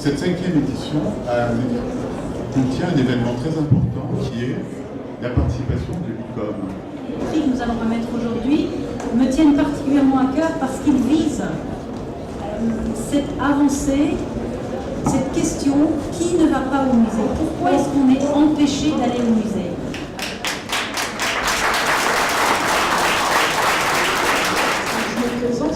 Cette 5e édition contient un événement très important qui est la participation de l'ICOM. Les prix que nous allons remettre aujourd'hui me tiennent particulièrement à cœur parce qu'ils visent cette avancée, cette question, qui ne va pas au musée? Pourquoi est-ce qu'on est empêché d'aller au musée?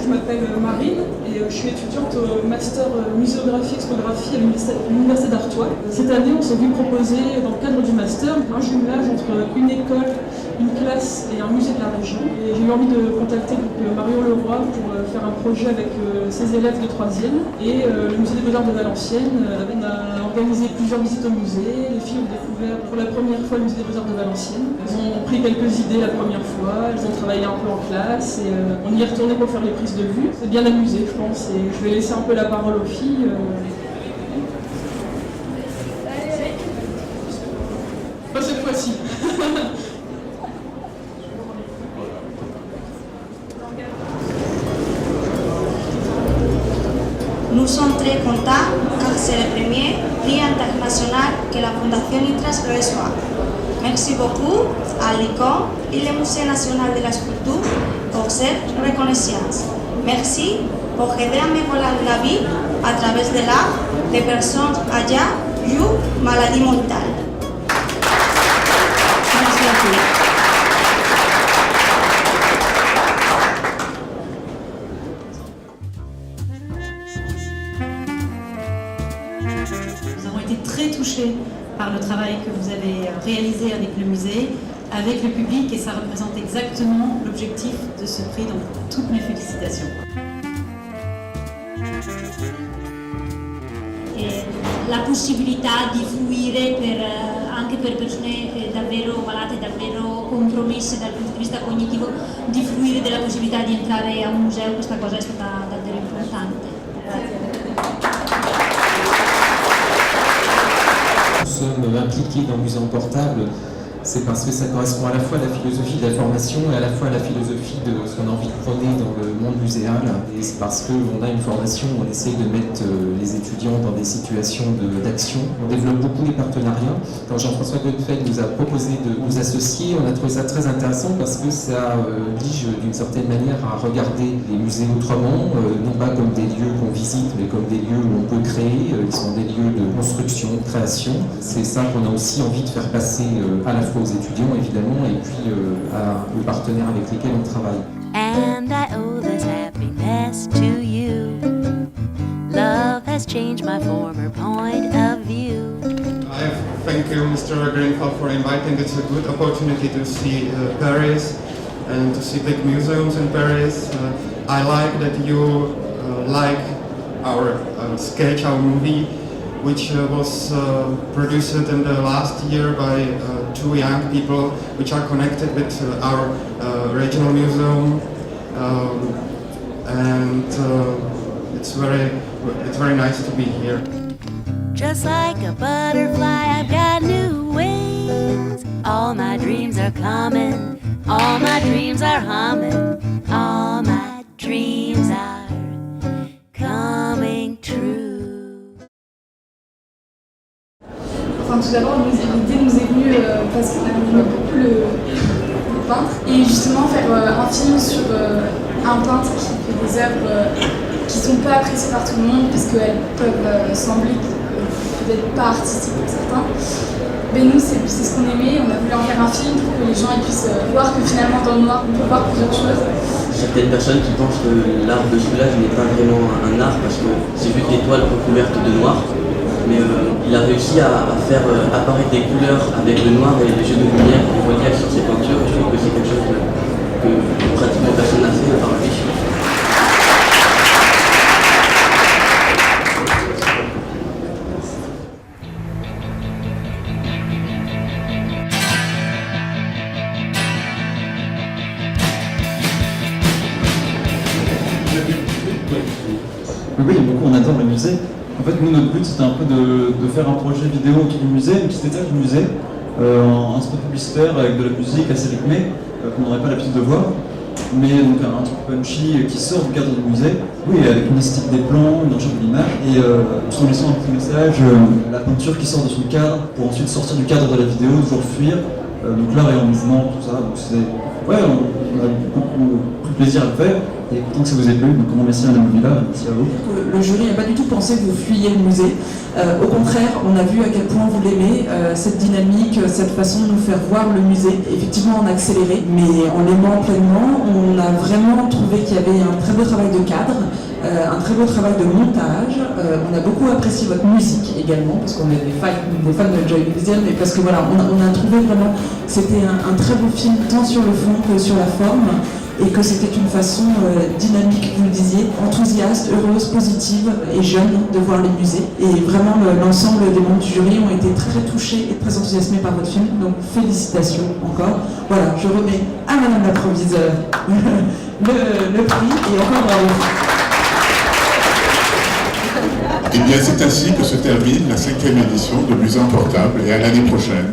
Je m'appelle Marine et je suis étudiante au master muséographie-expographie à l'Université d'Artois. Cette année, on s'est vu proposer, dans le cadre du master, un jumelage entre une école, une classe et un musée de la région. Et j'ai eu envie de contacter Marion Leroy pour faire un projet avec ses élèves de 3e. Et le musée des Beaux-Arts de Valenciennes, on a organisé plusieurs visites au musée. Les filles ont découvert pour la première fois le musée des Beaux-Arts de Valenciennes. Elles ont pris quelques idées la première fois, elles ont travaillé un peu en classe et on y est retourné pour faire les prises de vue. C'est bien amusé, je pense, et je vais laisser un peu la parole aux filles. Pas cette fois-ci. Nous sommes très contents car c'est le premier prix international que la Fondation ITRAS reçoit. Merci beaucoup à l'ICOM et le Musée national de la sculpture pour cette reconnaissance. Merci pour aider à améliorer la vie à travers de l'art des personnes ayant eu maladie mentale. Merci à tous. Nous avons été très touchés par le travail que vous avez réalisé avec le musée, avec le public, et ça représente exactement l'objectif de ce prix, donc toutes mes félicitations. La possibilità di fruire anche per persone davvero malate, davvero compromesse dal punto di vista cognitivo, di fruire della possibilità di entrare a un museo, questa cosa è stata davvero importante. Nous sommes impliqués dans le musée en portable, c'est parce que ça correspond à la fois à la philosophie de la formation et à la fois à la philosophie de ce qu'on a envie de prôner dans le monde muséal. Et c'est parce qu'on a une formation où on essaye de mettre les étudiants dans des situations d'action. On développe beaucoup les partenariats. Quand Jean-François Godefeld nous a proposé de nous associer, on a trouvé ça très intéressant parce que ça oblige d'une certaine manière à regarder les musées autrement, non pas comme des lieux qu'on visite, mais comme des lieux où on peut créer, qui sont des lieux de construction, de création. C'est ça qu'on a aussi envie de faire passer à la fois aux étudiants évidemment et puis aux partenaires avec lesquels on travaille. And I owe this happiness to you. Love has changed my former point of view. Thank you, Mr. Greenfeld, for inviting. It's a good opportunity to see Paris and to see big museums in Paris. I like that you like our sketch, our movie, which was produced in the last year by two young people which are connected with our regional museum, and it's very nice to be here. Just like a butterfly, I've got new wings. All my dreams are coming, all my dreams are humming, all my dreams are coming true. Enfin, tout d'abord, l'idée nous est venue parce qu'on aime beaucoup le peintre et justement faire un film sur un peintre qui fait des œuvres qui ne sont pas appréciées par tout le monde puisqu'elles peuvent sembler peut-être pas artistiques pour certains. Mais nous, c'est ce qu'on aimait, on a voulu en faire un film pour que les gens puissent voir que finalement dans le noir, on peut voir plusieurs choses. Certaines personnes qui pensent que l'art de sculptage n'est pas vraiment un art parce que c'est juste des toiles recouvertes de noir. Mais il a réussi à faire apparaître des couleurs avec le noir et les jeux de lumière reliés sur ses peintures. Je trouve que c'est quelque chose que pratiquement personne n'a fait à part lui. Oui, donc on adore le musée. En fait, nous, notre but, c'était un peu de faire un projet vidéo du musée, une petite étage du musée, un spot publicitaire avec de la musique assez rythmée, qu'on n'aurait pas l'habitude de voir. mais donc un truc punchy qui sort du cadre du musée, oui, avec une esthétique des plans, une recherche de l'image, et tout en laissant un petit message, la peinture qui sort de son cadre pour ensuite sortir du cadre de la vidéo, toujours fuir. Donc l'art est en mouvement, tout ça. Donc ouais, on a beaucoup pris plaisir à le faire. Et tant que ça vous a plu, donc merci Madame Villa, merci à vous. Le jury n'a pas du tout pensé que vous fuyiez le musée. Au contraire, on a vu à quel point vous l'aimez, cette dynamique, cette façon de nous faire voir le musée. Effectivement, on a accéléré, mais en l'aimant pleinement, on a vraiment trouvé qu'il y avait un très beau travail de cadre, un très beau travail de montage. On a beaucoup apprécié votre musique également, parce qu'on est des fans de Joy Division, mais parce que voilà, on a trouvé vraiment que c'était un très beau film, tant sur le fond que sur la forme, et que c'était une façon dynamique, vous le disiez, enthousiaste, heureuse, positive et jeune de voir les musées. Et vraiment, l'ensemble des membres du jury ont été très touchés et très enthousiasmés par votre film, donc félicitations encore. Voilà, je remets à Madame la proviseure le prix, et encore bravo. Et bien c'est ainsi que se termine la 5e édition de Musée en Portable, et à l'année prochaine.